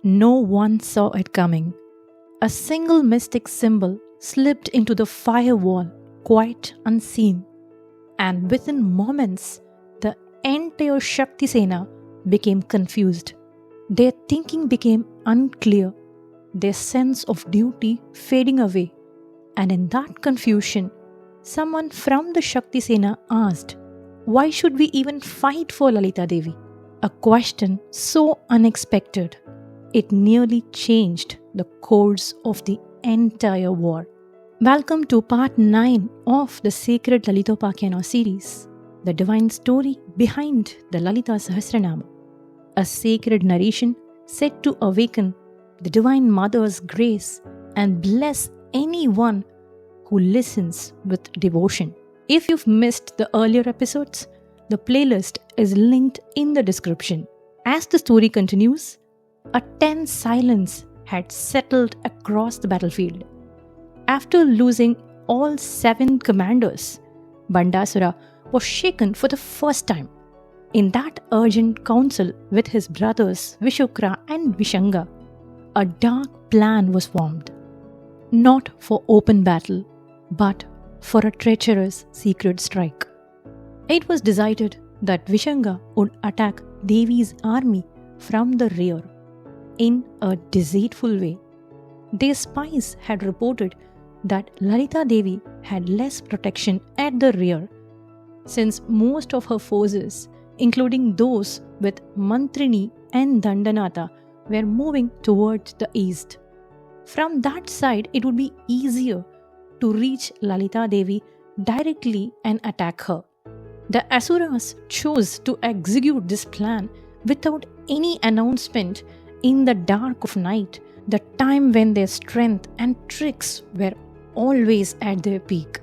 No one saw it coming. A single mystic symbol slipped into the firewall, quite unseen. And within moments, the entire Shakti Sena became confused. Their thinking became unclear, their sense of duty fading away. And in that confusion, someone from the Shakti Sena asked, "Why should we even fight for Lalita Devi?" A question so unexpected, it nearly changed the course of the entire war. Welcome to part 9 of the sacred Lalitopākhyāna series, the divine story behind the Lalita Sahasranamam, a sacred narration set to awaken the Divine Mother's grace and bless anyone who listens with devotion. If you've missed the earlier episodes, the playlist is linked in the description. As the story continues, a tense silence had settled across the battlefield. After losing all 7 commanders, Bandāsura was shaken for the first time. In that urgent council with his brothers Vishukra and Vishanga, a dark plan was formed. Not for open battle, but for a treacherous secret strike. It was decided that Vishanga would attack Devi's army from the rear in a deceitful way. Their spies had reported that Lalita Devi had less protection at the rear, since most of her forces, including those with Mantrini and Dandanatha, were moving towards the east. From that side, it would be easier to reach Lalita Devi directly and attack her. The Asuras chose to execute this plan without any announcement in the dark of night, the time when their strength and tricks were always at their peak.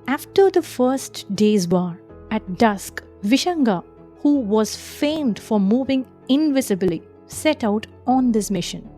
After the first day's war, at dusk, Vishanga, who was famed for moving invisibly, set out on this mission.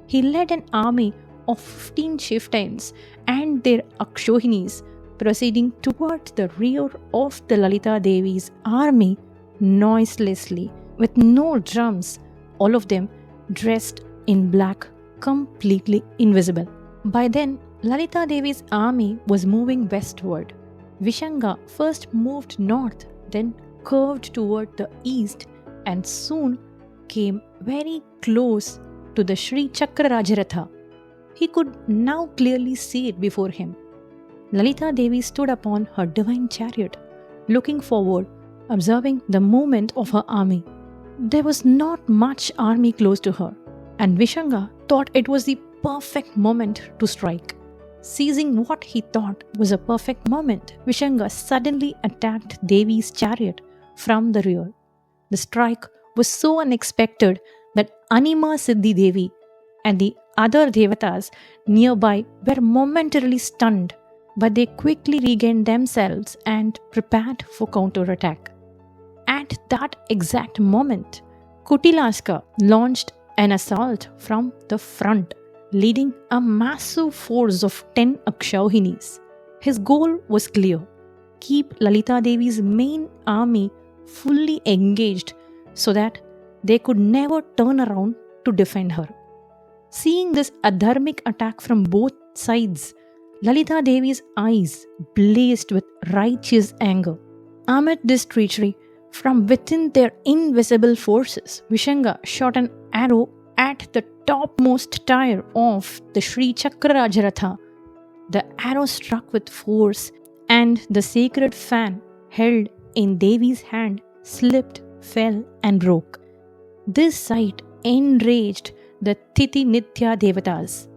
He led an army of 15 chieftains and their Akshohinis, proceeding towards the rear of the Lalita Devi's army noiselessly, with no drums, all of them dressed in black, completely invisible. By then, Lalita Devi's army was moving westward. Vishanga first moved north, then curved toward the east, and soon came very close to the Sri Chakrarajaratha. He could now clearly see it before him. Lalita Devi stood upon her divine chariot, looking forward, observing the movement of her army. There was not much army close to her, and Vishanga thought it was the perfect moment to strike. Seizing what he thought was a perfect moment, Vishanga suddenly attacked Devi's chariot from the rear. The strike was so unexpected that Anima Siddhi Devi and the other devatas nearby were momentarily stunned, but they quickly regained themselves and prepared for counterattack. At that exact moment, Kutilaska launched an assault from the front, leading a massive force of 10 Akshohinis. His goal was clear: keep Lalita Devi's main army fully engaged so that they could never turn around to defend her. Seeing this adharmic attack from both sides, Lalita Devi's eyes blazed with righteous anger. Amid this treachery, from within their invisible forces, Vishanga shot an arrow at the topmost tier of the Sri Chakrarajaratha. The arrow struck with force, and the sacred fan held in Devi's hand slipped, fell, and broke. This sight enraged the Tithi Nitya Devatas,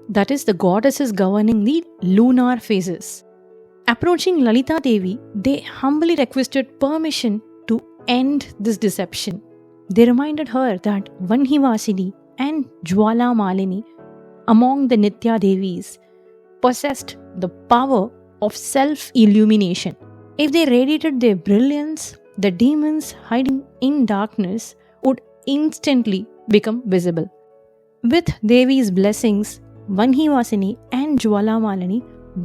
that is, the goddesses governing the lunar phases. Approaching Lalita Devi, they humbly requested permission to end this deception. They reminded her that Vanhivasini and Jwala Malini, among the Nitya Devis, possessed the power of self-illumination. If they radiated their brilliance, the demons hiding in darkness would instantly become visible. With Devi's blessings, Vanhivasini and Jwala Malini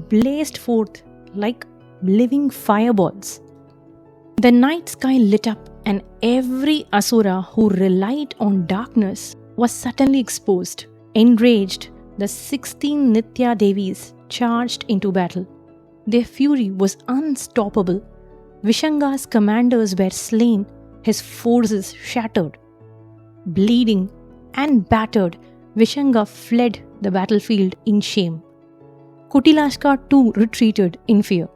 blazed forth like living fireballs. The night sky lit up, and every asura who relied on darkness was suddenly exposed. Enraged, the 16 Nitya Devis charged into battle. Their fury was unstoppable. Vishanga's commanders were slain, his forces shattered. Bleeding and battered, Vishanga fled the battlefield in shame. Kutilashka too retreated in fear.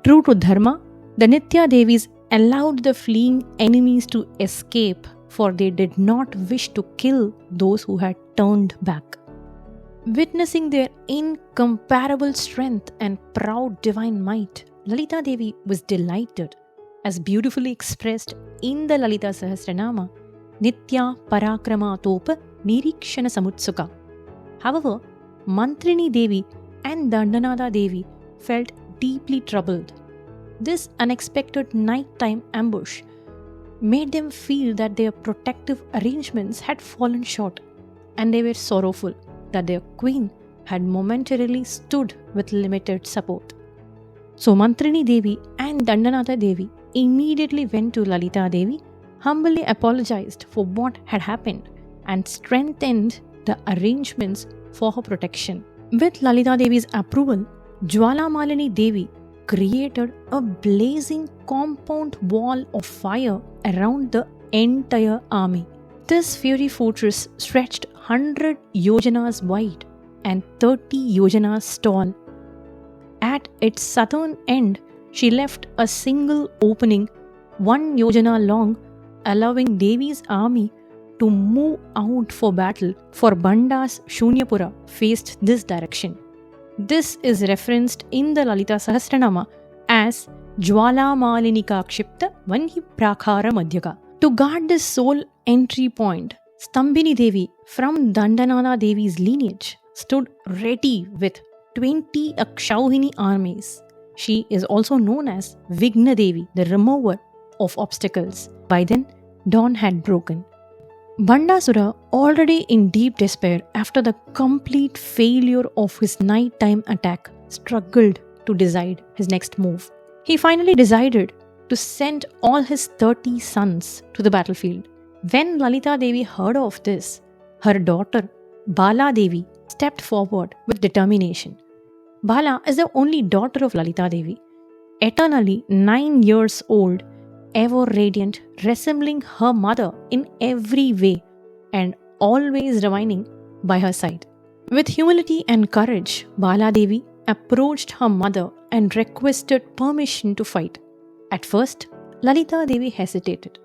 True to Dharma, the Nitya Devis allowed the fleeing enemies to escape, for they did not wish to kill those who had turned back. Witnessing their incomparable strength and proud divine might, Lalita Devi was delighted, as beautifully expressed in the Lalita Sahasranama, Nitya Parakrama Topa Nirikshana Samutsuka. However, Mantrini Devi and Dandanada Devi felt deeply troubled. This unexpected nighttime ambush made them feel that their protective arrangements had fallen short, and they were sorrowful that their queen had momentarily stood with limited support. So Mantrini Devi and Dandanada Devi immediately went to Lalita Devi, humbly apologized for what had happened, and strengthened the arrangements for her protection. With Lalita Devi's approval, Jwalamalini Devi created a blazing compound wall of fire around the entire army. This fiery fortress stretched 100 yojanas wide and 30 yojanas tall. At its southern end, she left a single opening 1 yojana long, allowing Devi's army to move out for battle, for Banda's Shunyapura faced this direction. This is referenced in the Lalita Sahasranama as Jwala Malinika Kshipta Vanhi Prakhara Madhyaka. To guard this sole entry point, Stambini Devi from Dandanada Devi's lineage stood ready with 20 Akshauhini armies. She is also known as Vigna Devi, the remover of obstacles. By then, dawn had broken. Bandāsura, already in deep despair after the complete failure of his nighttime attack, struggled to decide his next move. He finally decided to send all his 30 sons to the battlefield. When Lalita Devi heard of this, her daughter Bala Devi stepped forward with determination. Bala is the only daughter of Lalita Devi, eternally 9 years old, ever radiant, resembling her mother in every way, and always remaining by her side. With humility and courage, Bala Devi approached her mother and requested permission to fight. At first, Lalita Devi hesitated,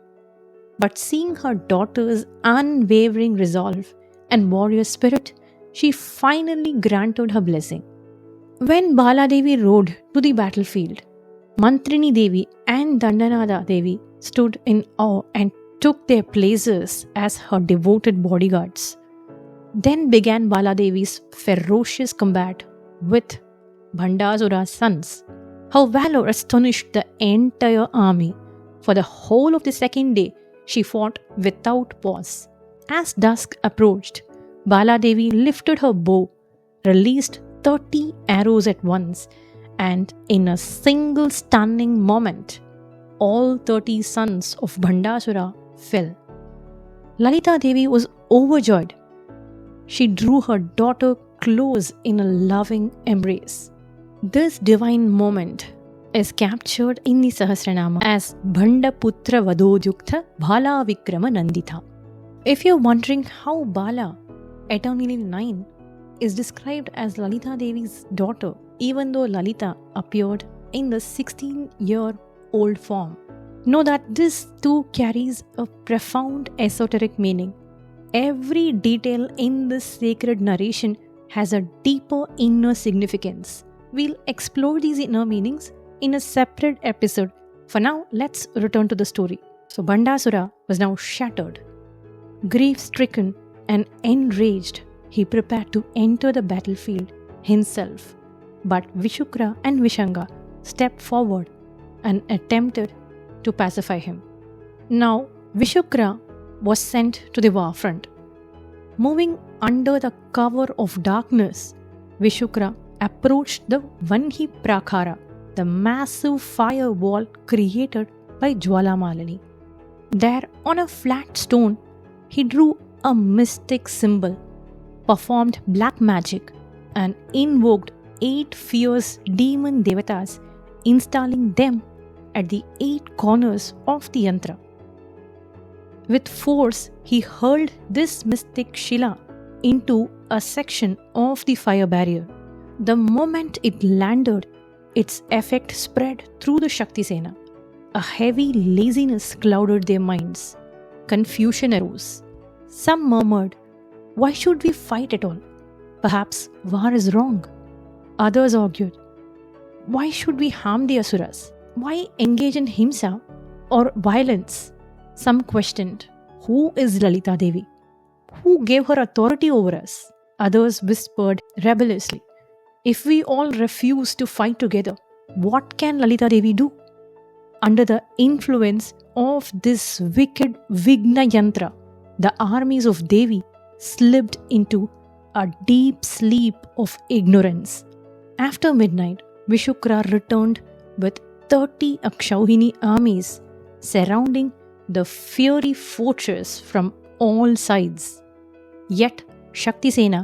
but seeing her daughter's unwavering resolve and warrior spirit, she finally granted her blessing. When Bala Devi rode to the battlefield, Mantrini Devi and Dandanada Devi stood in awe and took their places as her devoted bodyguards. Then began Bala Devi's ferocious combat with Bandāsura's sons. Her valor astonished the entire army. For the whole of the second day, she fought without pause. As dusk approached, Bala Devi lifted her bow, released 30 arrows at once, and in a single stunning moment, all 30 sons of Bandāsura fell. Lalita Devi was overjoyed. She drew her daughter close in a loving embrace. This divine moment is captured in the Sahasranama as Bhanda Putra Vadojukta Bala Vikrama Nandita. If you're wondering how Bala, eternally 9, is described as Lalita Devi's daughter, even though Lalita appeared in the 16-year-old form, know that this too carries a profound esoteric meaning. Every detail in this sacred narration has a deeper inner significance. We'll explore these inner meanings in a separate episode. For now, let's return to the story. So Bandāsura was now shattered. Grief-stricken and enraged, he prepared to enter the battlefield himself. But Vishukra and Vishanga stepped forward and attempted to pacify him. Now, Vishukra was sent to the war front. Moving under the cover of darkness, Vishukra approached the Vanhi Prakhara, the massive fire wall created by Jwalamalini. There, on a flat stone, he drew a mystic symbol, performed black magic, and invoked 8 fierce demon devatas, installing them at the 8 corners of the Yantra. With force, he hurled this mystic Shila into a section of the fire barrier. The moment it landed, its effect spread through the Shakti Sena. A heavy laziness clouded their minds. Confusion arose. Some murmured, "Why should we fight at all? Perhaps war is wrong." Others argued, "Why should we harm the asuras? Why engage in himsa or violence?" Some questioned, "Who is Lalita Devi? Who gave her authority over us?" Others whispered rebelliously, "If we all refuse to fight together, what can Lalita Devi do?" Under the influence of this wicked Vigna Yantra, the armies of Devi slipped into a deep sleep of ignorance. After midnight, Vishukra returned with 30 Akshauhini armies surrounding the fiery fortress from all sides. Yet Shakti Sena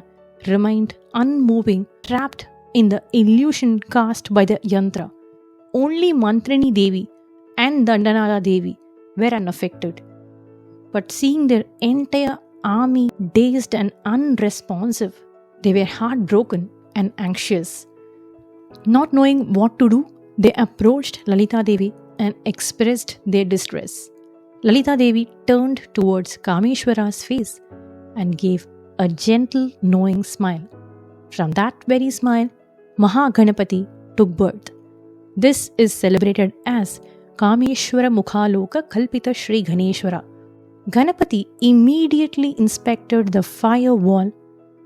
remained unmoving, trapped in the illusion cast by the Yantra. Only Mantrini Devi and Dandanada Devi were unaffected. But seeing their entire army dazed and unresponsive, they were heartbroken and anxious. Not knowing what to do, they approached Lalita Devi and expressed their distress. Lalita Devi turned towards Kameshwara's face and gave a gentle, knowing smile. From that very smile, Ganapathi took birth. This is celebrated as Kameshwara Mukhaloka Kalpita Shri Ganeshwara. Ganapathi immediately inspected the fire wall.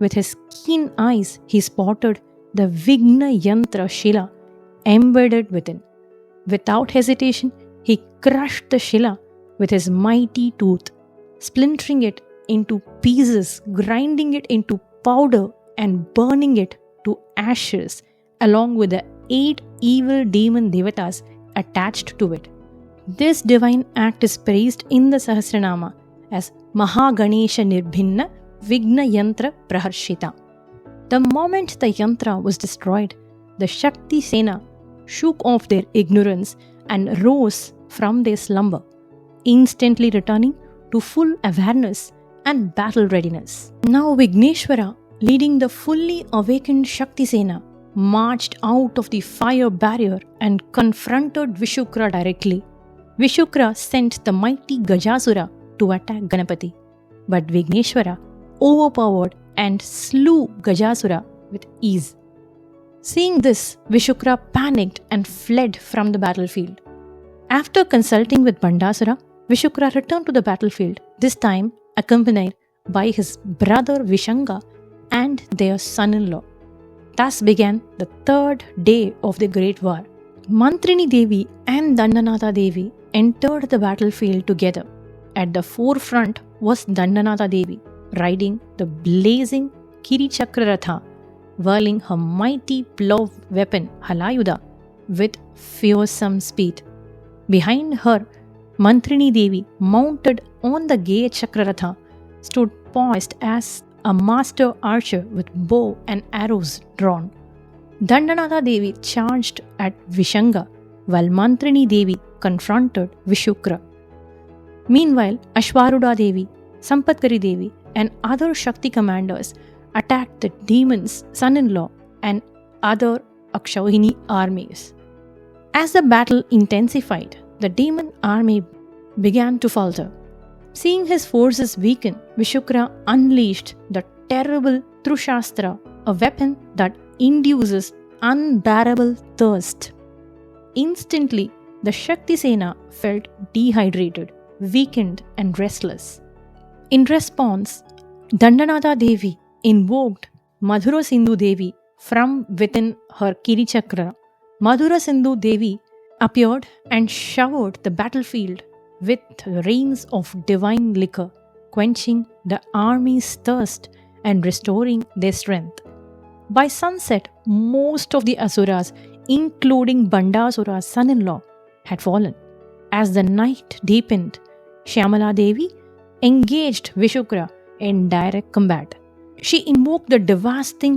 With his keen eyes, he spotted the Vigna Yantra Shila embedded within. Without hesitation, he crushed the Shila with his mighty tooth, splintering it into pieces, grinding it into powder, and burning it to ashes, along with the 8 evil demon devatas attached to it. This divine act is praised in the Sahasranama as Mahaganesha Nirbhinna Vigna Yantra Praharshita. The moment the Yantra was destroyed, the Shakti Sena shook off their ignorance and rose from their slumber, instantly returning to full awareness and battle readiness. Now Vigneshwara, leading the fully awakened Shakti Sena, marched out of the fire barrier and confronted Vishukra directly. Vishukra sent the mighty Gajasura to attack Ganapathi, but Vigneshwara overpowered and slew Gajasura with ease. Seeing this, Vishukra panicked and fled from the battlefield. After consulting with Bandāsura, Vishukra returned to the battlefield, this time accompanied by his brother Vishanga and their son-in-law. Thus began the 3rd day of the Great War. Mantrini Devi and Dandanada Devi entered the battlefield together. At the forefront was Dandanada Devi, riding the blazing Kirichakra Ratha, whirling her mighty plough weapon Halayuda with fearsome speed. Behind her, Mantrini Devi, mounted on the gay Chakraratha, stood poised as a master archer with bow and arrows drawn. Dandanada Devi charged at Vishanga, while Mantrini Devi confronted Vishukra. Meanwhile, Ashwaruda Devi, Sampatkari Devi, and other Shakti commanders attacked the demon's son-in-law and other Akshauhini armies. As the battle intensified, the demon army began to falter. Seeing his forces weaken, Vishukra unleashed the terrible Trushastra, a weapon that induces unbearable thirst. Instantly, the Shakti Sena felt dehydrated, weakened, and restless. In response, Dandanada Devi invoked Madhura Sindhu Devi from within her Kirichakra. Madhura Sindhu Devi appeared and showered the battlefield with rains of divine liquor, quenching the army's thirst and restoring their strength. By sunset, most of the asuras, including Bandāsura's son-in-law, had fallen. As the night deepened, Shyamala Devi engaged Vishukra in direct combat. She invoked the devastating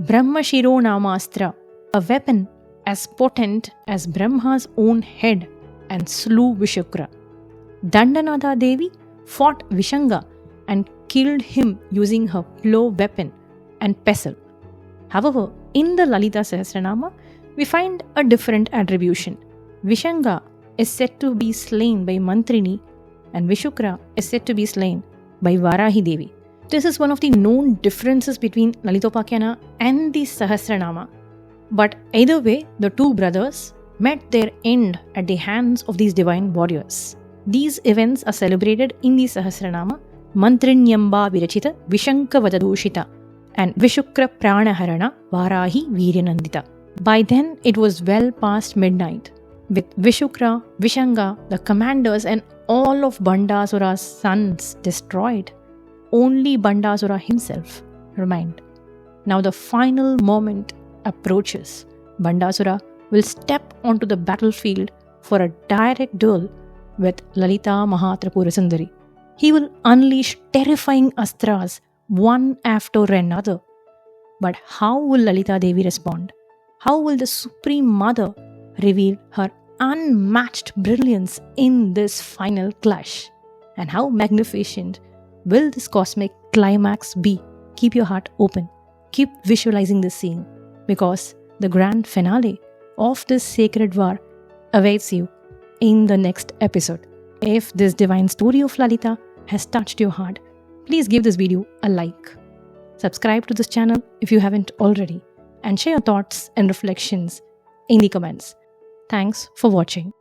Brahmashironamastra, a weapon as potent as Brahma's own head, and slew Vishukra. Dandanada Devi fought Vishanga and killed him using her plow weapon and pestle. However, in the Lalita Sahasranama, we find a different attribution. Vishanga is said to be slain by Mantrini and Vishukra is said to be slain by Varahi Devi. This is one of the known differences between Lalitopākhyāna and the Sahasranama. But either way, the two brothers met their end at the hands of these divine warriors. These events are celebrated in the Sahasranama Mantrinyamba Virachita Vishanka Vadadushita and Vishukra Pranaharana Varahi Viryanandita. By then, it was well past midnight. With Vishukra, Vishanga, the commanders and all of Bandāsura's sons destroyed, only Bandāsura himself remained. Now the final moment approaches. Bandāsura will step onto the battlefield for a direct duel with Lalita Mahatripurasundari. He will unleash terrifying astras one after another. But how will Lalita Devi respond? How will the Supreme Mother reveal her unmatched brilliance in this final clash? And how magnificent will this cosmic climax be? Keep your heart open. Keep visualizing this scene, because the grand finale of this sacred war awaits you in the next episode. If this divine story of Lalita has touched your heart, please give this video a like. Subscribe to this channel if you haven't already, and share your thoughts and reflections in the comments. Thanks for watching.